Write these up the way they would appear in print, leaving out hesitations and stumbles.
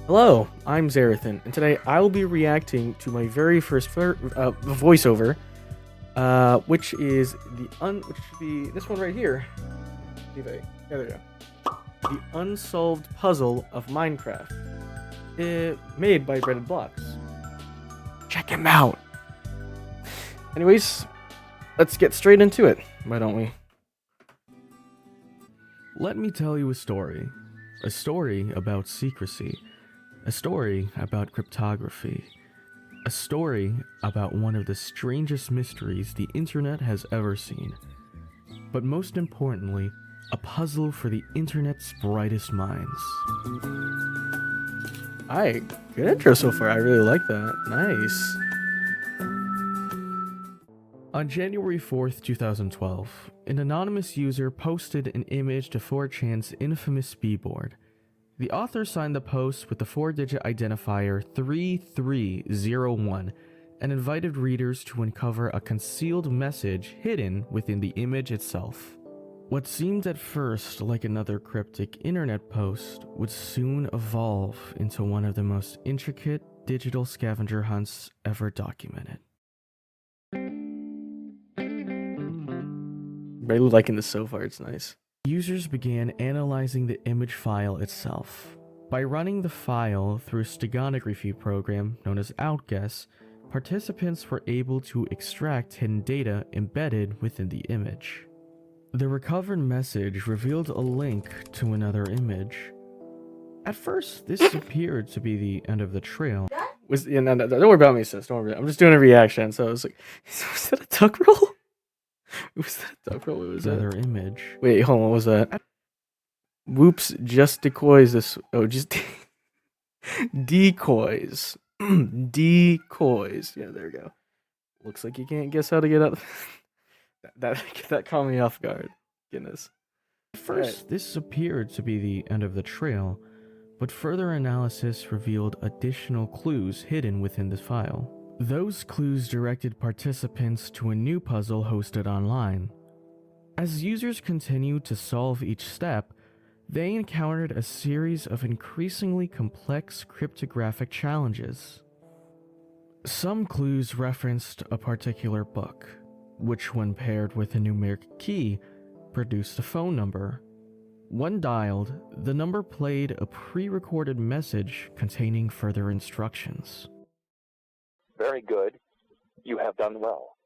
Hello, I'm Zarathan, and today I will be reacting to my very first voiceover, which is which should be this one right here. There we go. The Unsolved Puzzle of Minecraft, made by Breaded Blocks. Check him out. Anyways, let's get straight into it. Why don't we? Let me tell you a story about secrecy. A story about cryptography. A story about one of the strangest mysteries the internet has ever seen. But most importantly, a puzzle for the internet's brightest minds. Alright, good intro so far. I really like that. Nice. On January 4th, 2012, an anonymous user posted an image to 4chan's infamous B-board. The author signed the post with the 4-digit identifier 3301 and invited readers to uncover a concealed message hidden within the image itself. What seemed at first like another cryptic internet post would soon evolve into one of the most intricate digital scavenger hunts ever documented. Really liking this so far, it's nice. Users began analyzing the image file itself. By running the file through a steganography program known as Outguess, participants were able to extract hidden data embedded within the image. The recovered message revealed a link to another image. At first, this appeared to be the end of the trail. No, don't worry about me, sis. Don't worry. I'm just doing a reaction. So I was like, was that a duck roll? Was that a duck roll? What was that? Another image. Wait, hold on. What was that? Whoops, just decoys this. Oh, just decoys. Decoys. Yeah, there we go. Looks like you can't guess how to get out. that caught me off guard. Goodness. At first, this appeared to be the end of the trail, but further analysis revealed additional clues hidden within the file. Those clues directed participants to a new puzzle hosted online. As users continued to solve each step, they encountered a series of increasingly complex cryptographic challenges. Some clues referenced a particular book, which when paired with a numeric key, produced a phone number. When dialed, the number played a pre-recorded message containing further instructions. Very good. You have done well.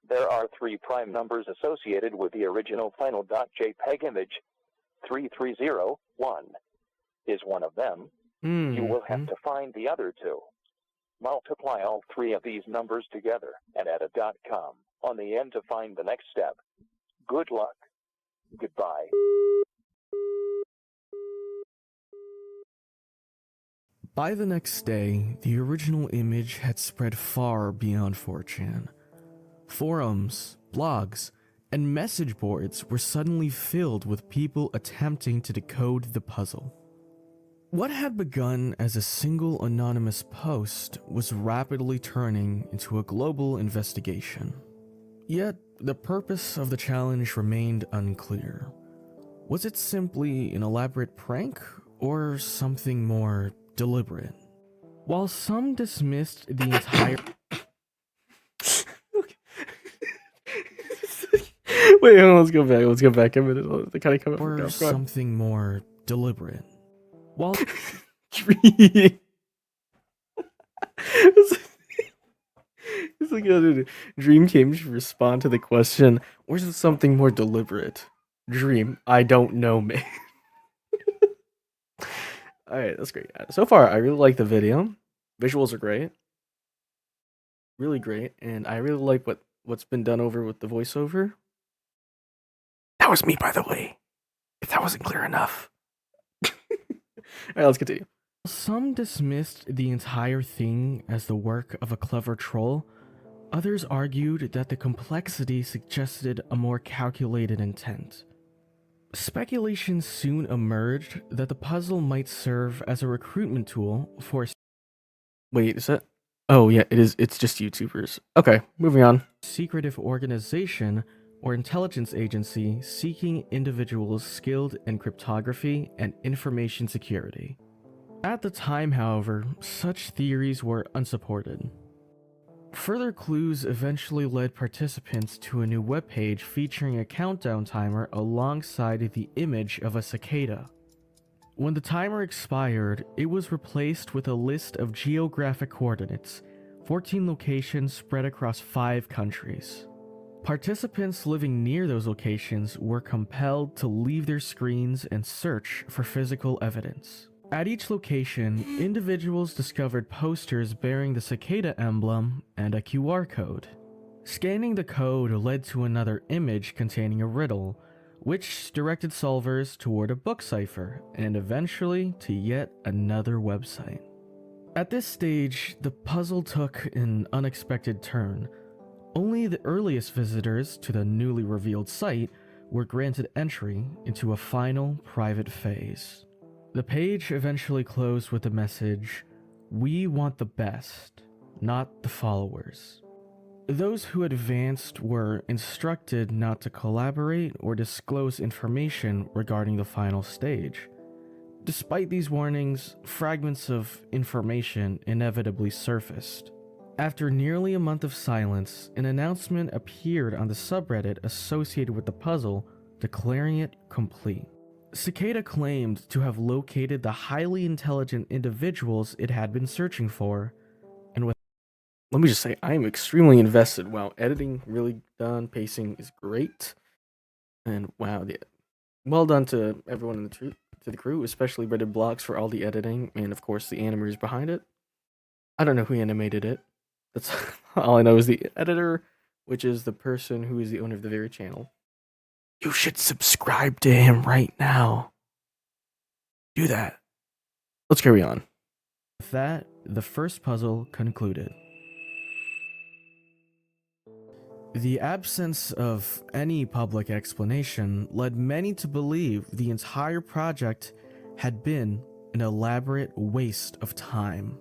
There are 3 prime numbers associated with the original final .jpg image. 3301 is one of them. You will have to find the other 2. Multiply all 3 of these numbers together and add a .com on the end to find the next step. Good luck. Goodbye. By the next day, the original image had spread far beyond 4chan. Forums, blogs, and message boards were suddenly filled with people attempting to decode the puzzle. What had begun as a single anonymous post was rapidly turning into a global investigation. Yet, the purpose of the challenge remained unclear. Was it simply an elaborate prank, or something more deliberate? While some dismissed the entire... Wait, hold on, let's go back a minute. They kind of come up or something more deliberate. While Dream. It's like Dream came to respond to the question, or is it something more deliberate? Dream, I don't know, man. Alright, that's great. So far, I really like the video. Visuals are great. Really great. And I really like what's been done over with the voiceover. That was me, by the way. If that wasn't clear enough. Alright, let's continue. some dismissed the entire thing as the work of a clever troll, others argued that the complexity suggested a more calculated intent. Speculation soon emerged that the puzzle might serve as a recruitment tool for... Wait, is that... Oh, yeah, it is. It's just YouTubers. Okay, moving on. ...secretive organization or intelligence agency seeking individuals skilled in cryptography and information security. At the time, however, such theories were unsupported. Further clues eventually led participants to a new webpage featuring a countdown timer alongside the image of a cicada. When the timer expired, it was replaced with a list of geographic coordinates, 14 locations spread across 5 countries. Participants living near those locations were compelled to leave their screens and search for physical evidence. At each location, individuals discovered posters bearing the cicada emblem and a QR code. Scanning the code led to another image containing a riddle, which directed solvers toward a book cipher and eventually to yet another website. At this stage, the puzzle took an unexpected turn. Only the earliest visitors to the newly revealed site were granted entry into a final private phase. The page eventually closed with the message, "We want the best, not the followers." Those who advanced were instructed not to collaborate or disclose information regarding the final stage. Despite these warnings, fragments of information inevitably surfaced. After nearly a month of silence, an announcement appeared on the subreddit associated with the puzzle, declaring it complete. Cicada claimed to have located the highly intelligent individuals it had been searching for, and with let me just say, I am extremely invested. Wow, editing really done, pacing is great, and wow, well done to everyone in to the crew, especially Reddit Blocks for all the editing, and of course the animators behind it. I don't know who animated it. That's all I know is the editor, which is the person who is the owner of the very channel. You should subscribe to him right now. Do that. Let's carry on. With that, the first puzzle concluded. The absence of any public explanation led many to believe the entire project had been an elaborate waste of time.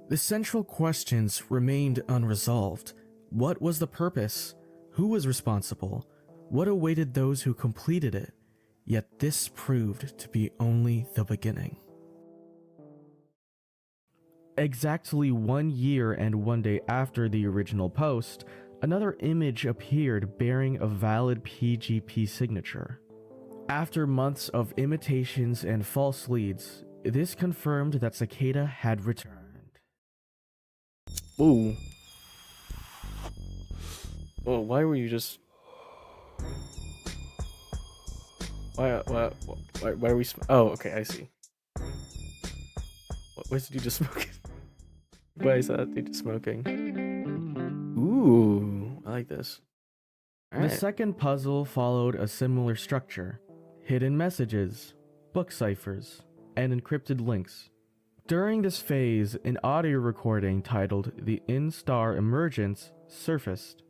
The central questions remained unresolved. What was the purpose? Who was responsible? What awaited those who completed it? Yet this proved to be only the beginning. Exactly 1 year and 1 day after the original post, another image appeared bearing a valid PGP signature. After months of imitations and false leads, this confirmed that Cicada had returned. Whoa. Oh, why were you just... Why are we... Oh, okay, I see. Why is the dude just smoking? Why is that dude just smoking? Ooh, I like this. The second puzzle followed a similar structure: hidden messages, book ciphers, and encrypted links. During this phase, an audio recording titled "The In-Star Emergence" surfaced.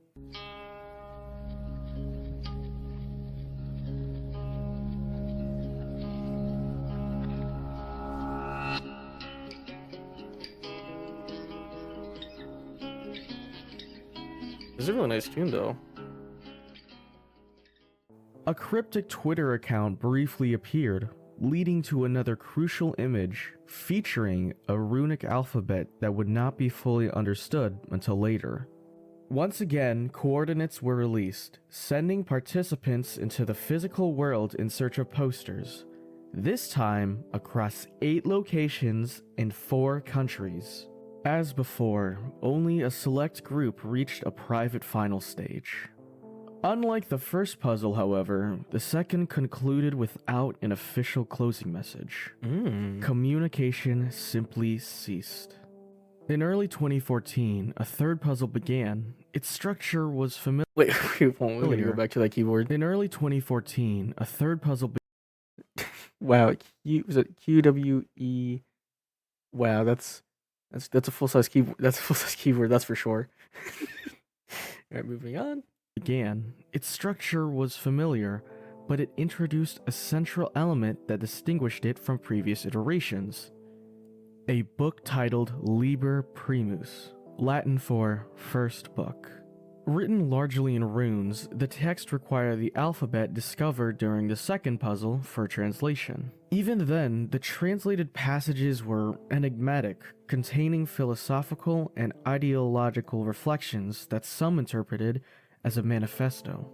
This is a really nice tune, though. A cryptic Twitter account briefly appeared, leading to another crucial image featuring a runic alphabet that would not be fully understood until later. Once again, coordinates were released, sending participants into the physical world in search of posters, this time across 8 locations in 4 countries. As before, only a select group reached a private final stage. Unlike the first puzzle, however, the second concluded without an official closing message. Communication simply ceased. In early 2014, a third puzzle began. Its structure was familiar. Wait, we're gonna go back to that keyboard. In early 2014, a third puzzle Wow, was it QWE? Wow, that's a full-size keyboard. That's a full-size keyboard, that's for sure. Alright, moving on. began. Its structure was familiar, but it introduced a central element that distinguished it from previous iterations. A book titled Liber Primus, Latin for first book. Written largely in runes, the text required the alphabet discovered during the second puzzle for translation. Even then, the translated passages were enigmatic, containing philosophical and ideological reflections that some interpreted as a manifesto.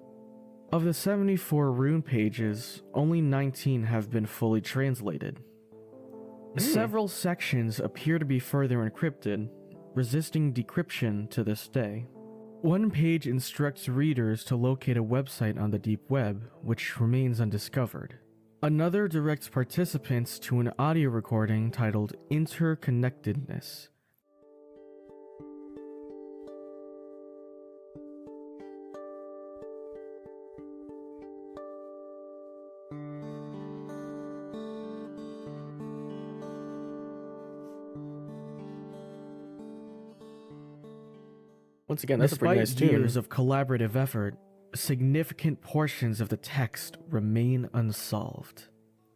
Of the 74 rune pages, only 19 have been fully translated. Several sections appear to be further encrypted, resisting decryption to this day. One page instructs readers to locate a website on the deep web, which remains undiscovered. Another directs participants to an audio recording titled Interconnectedness. Once again, that's a pretty nice Despite tune. years of collaborative effort, significant portions of the text remain unsolved.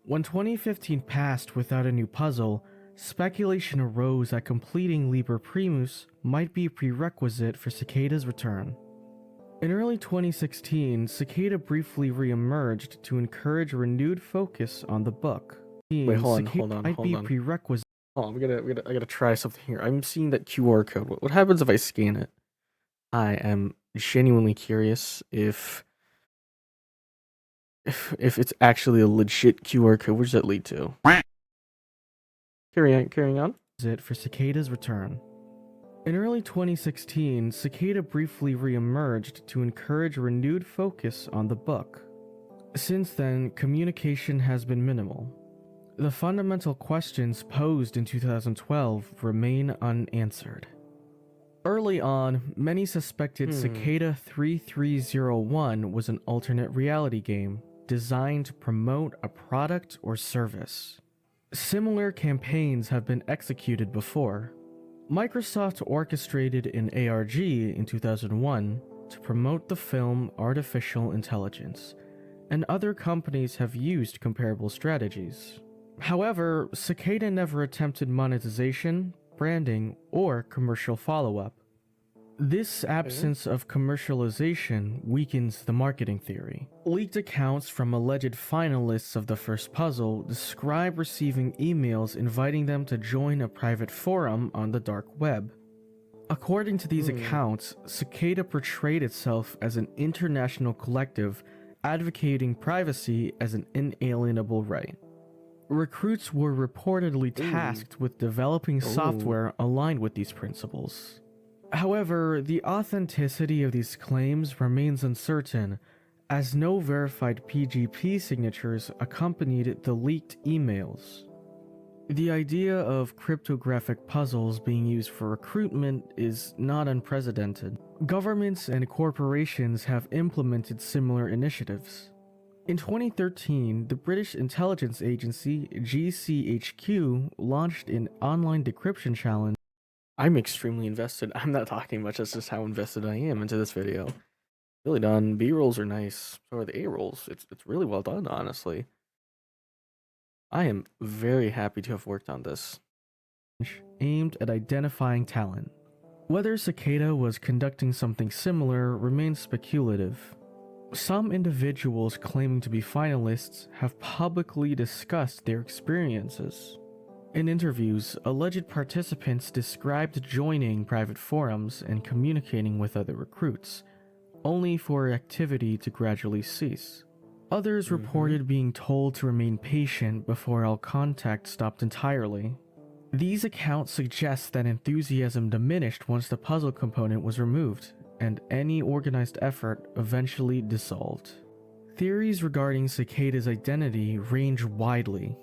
When 2015 passed without a new puzzle, speculation arose that completing Liber Primus might be a prerequisite for Cicada's return. In early 2016, Cicada briefly re-emerged to encourage renewed focus on the book. Wait, hold on. Prerequisite. Oh, I gotta try something here. I'm seeing that QR code. What happens if I scan it? I am genuinely curious if it's actually a legit QR code. Where does that lead to? Carrying on. It for Cicada's return. In early 2016, Cicada briefly re-emerged to encourage renewed focus on the book. Since then, communication has been minimal. The fundamental questions posed in 2012 remain unanswered. Early on, many suspected Cicada 3301 was an alternate reality game designed to promote a product or service. Similar campaigns have been executed before. Microsoft orchestrated an ARG in 2001 to promote the film Artificial Intelligence, and other companies have used comparable strategies. However, Cicada never attempted monetization, branding, or commercial follow-up. This absence of commercialization weakens the marketing theory. Leaked accounts from alleged finalists of the first puzzle describe receiving emails inviting them to join a private forum on the dark web. According to these accounts, Cicada portrayed itself as an international collective advocating privacy as an inalienable right. Recruits were reportedly tasked with developing software aligned with these principles. However, the authenticity of these claims remains uncertain, as no verified PGP signatures accompanied the leaked emails. The idea of cryptographic puzzles being used for recruitment is not unprecedented. Governments and corporations have implemented similar initiatives. In 2013, the British intelligence agency GCHQ launched an online decryption challenge. I'm extremely invested. I'm not talking much, that's just how invested I am into this video. Really done. B-rolls are nice. So are the A-rolls. It's really well done, honestly. I am very happy to have worked on this. Aimed at identifying talent. Whether Cicada was conducting something similar remains speculative. Some individuals claiming to be finalists have publicly discussed their experiences. In interviews, alleged participants described joining private forums and communicating with other recruits, only for activity to gradually cease. Others reported being told to remain patient before all contact stopped entirely. These accounts suggest that enthusiasm diminished once the puzzle component was removed, and any organized effort eventually dissolved. Theories regarding Cicada's identity range widely.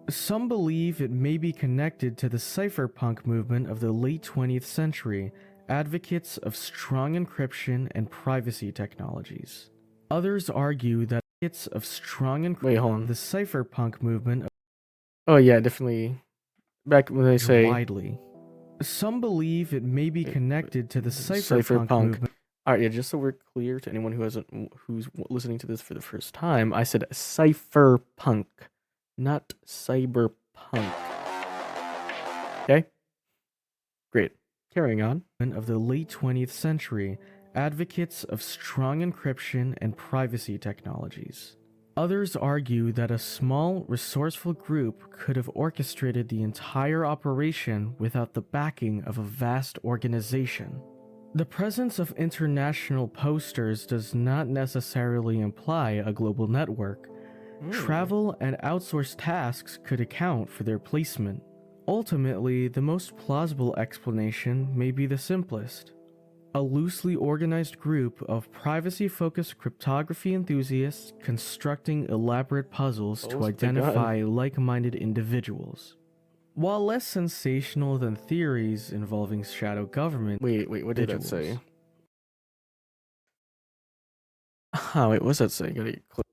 Some believe it may be connected to the cypherpunk movement of the late 20th century, advocates of strong encryption and privacy technologies. Others argue that advocates of strong encryption, the cypherpunk movement. Oh yeah, definitely. Back when they say widely. Some believe it may be connected to the cypherpunk movement. Alright, yeah, just so we're clear to anyone who's listening to this for the first time, I said cypherpunk, not cyberpunk. Okay? Great. Carrying on. Of the late 20th century, advocates of strong encryption and privacy technologies. Others argue that a small, resourceful group could have orchestrated the entire operation without the backing of a vast organization. The presence of international posters does not necessarily imply a global network. Travel and outsourced tasks could account for their placement. Ultimately, the most plausible explanation may be the simplest. A loosely organized group of privacy-focused cryptography enthusiasts constructing elaborate puzzles to identify like-minded individuals. While less sensational than theories involving shadow government... Wait, what did that say? Oh, wait, what's that say? Gotta click.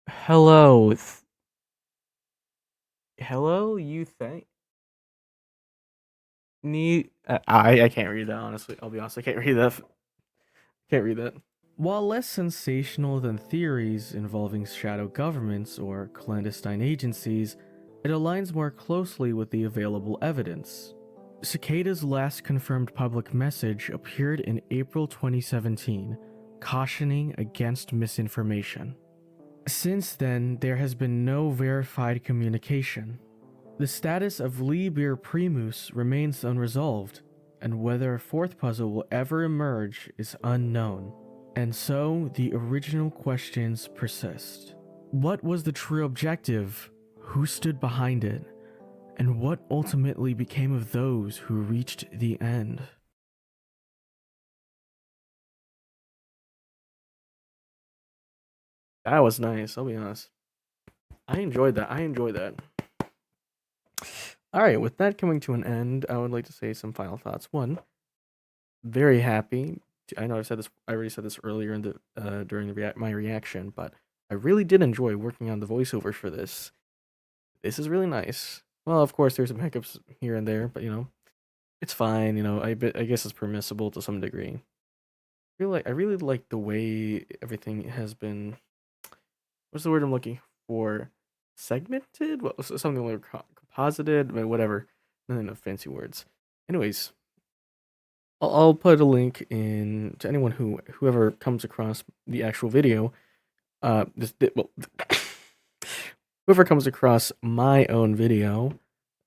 Hello. Hello, you think? I can't read that, honestly. I'll be honest, I can't read that. Can't read that. While less sensational than theories involving shadow governments or clandestine agencies, it aligns more closely with the available evidence. Cicada's last confirmed public message appeared in April 2017, cautioning against misinformation. Since then, there has been no verified communication. The status of Liber Primus remains unresolved, and whether a fourth puzzle will ever emerge is unknown. And so, the original questions persist. What was the true objective? Who stood behind it? And what ultimately became of those who reached the end? That was nice, I'll be honest. I enjoyed that. Alright, with that coming to an end, I would like to say some final thoughts. One, very happy. I know I already said this earlier in the during my reaction, but I really did enjoy working on the voiceovers for this. This is really nice. Well, of course, there's some hiccups here and there, but it's fine. I guess it's permissible to some degree. I really like the way everything has been. What's the word I'm looking for? Segmented? What was something like composited? Whatever. Nothing of fancy words. Anyways, I'll put a link in to anyone whoever comes across the actual video. Whoever comes across my own video,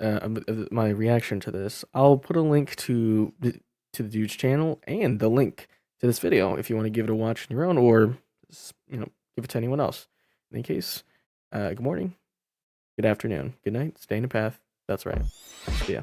my reaction to this, I'll put a link to the dude's channel and the link to this video if you want to give it a watch on your own, or give it to anyone else. In any case, good morning, good afternoon, good night. Stay in the path. That's right. See ya.